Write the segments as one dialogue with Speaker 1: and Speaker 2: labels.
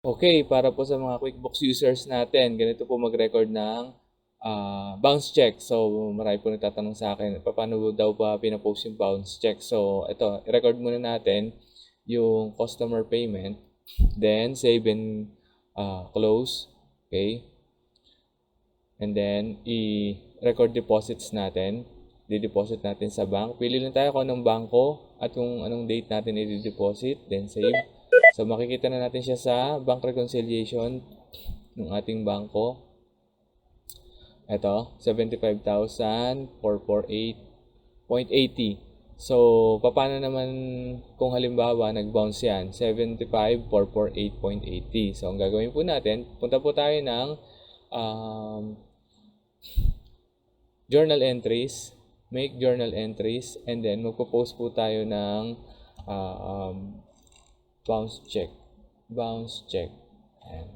Speaker 1: Okay, para po sa mga QuickBooks users natin, ganito po mag-record ng bounce check. So, marami po nagtatanong sa akin, paano daw ba pinapost yung bounce check? So, ito, i-record muna natin yung customer payment, then save and close, okay? And then, i-record deposits natin. Di-deposit natin sa bank. Pili lang tayo kung anong bangko at kung anong date natin i-deposit, then save. So, makikita na natin siya sa bank reconciliation ng ating bangko. Ito, 75,448.80. So, paano naman kung halimbawa nag-bounce yan? 75,448.80. So, ang gagawin po natin, punta po tayo ng journal entries, make journal entries, and then magpo-post po tayo ng bounce check. Ayan,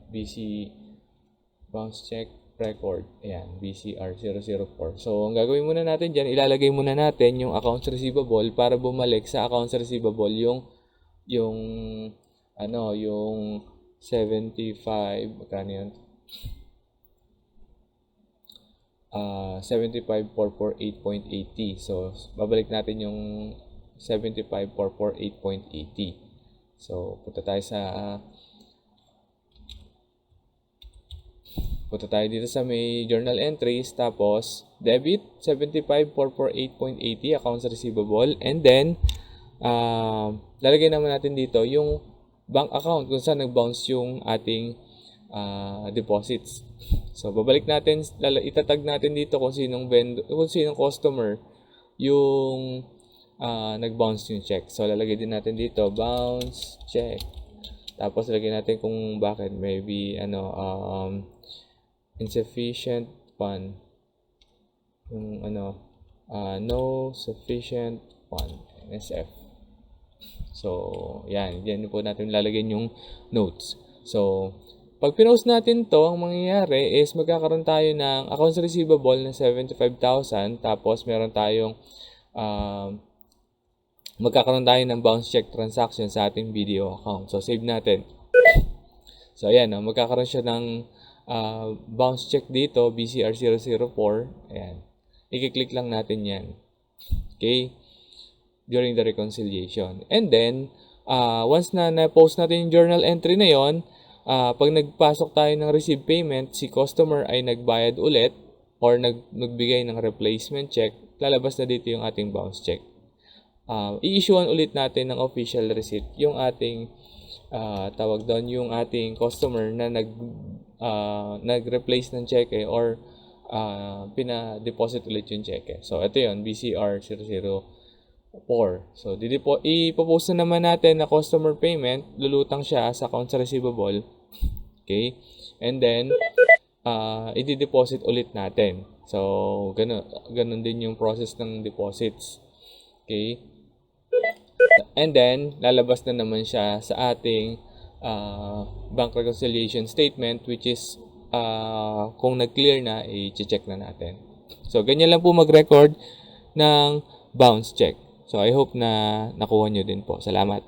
Speaker 1: bounce check record. Ayan, BCR004. So, ang gagawin muna natin dyan, ilalagay muna natin yung accounts receivable para bumalik sa accounts receivable yung 75, magkano yun? 75,448.80. So, babalik natin yung 75,448.80. So, punta tayo dito sa may journal entries, tapos debit 75,448.80 accounts receivable, and then lalagay naman natin dito yung bank account kung saan nag-bounce yung ating deposits. So, babalik natin, itatag natin dito kung sinong customer yung nag-bounce yung check. So, lalagay din natin dito, bounce check. Tapos, lagyan natin kung bakit. Maybe, insufficient fund. Yung, no sufficient fund. NSF. So, yan po natin lalagyan yung notes. So, pag pinost natin to, ang mangyayari is magkakaroon tayo ng accounts receivable na 75,000, tapos meron tayong magkakaroon tayo ng bounce check transaction sa ating video account. So, save natin. So, ayan, magkakaroon siya ng bounce check dito, BCR004. Ayan. I-click lang natin yan. Okay? During the reconciliation. And then, once na na-post natin yung journal entry na yon, pag nagpasok tayo ng receive payment, si customer ay nagbayad ulit or nagbigay ng replacement check, lalabas na dito yung ating bounce check. I-issuean ulit natin ng official receipt yung ating tawag doon, yung ating customer na nag-replace ng cheque or pina-deposit ulit yung cheque. So, ito yun, BCR004. So, ipopost na naman natin na customer payment, lulutang siya sa accounts receivable. Okay? And then, i-deposit ulit natin. So, ganun din yung process ng deposits. Okay? And then, lalabas na naman siya sa ating bank reconciliation statement, which is kung nag-clear na, i-check na natin. So, ganyan lang po mag-record ng bounce check. So, I hope na nakuha nyo din po. Salamat.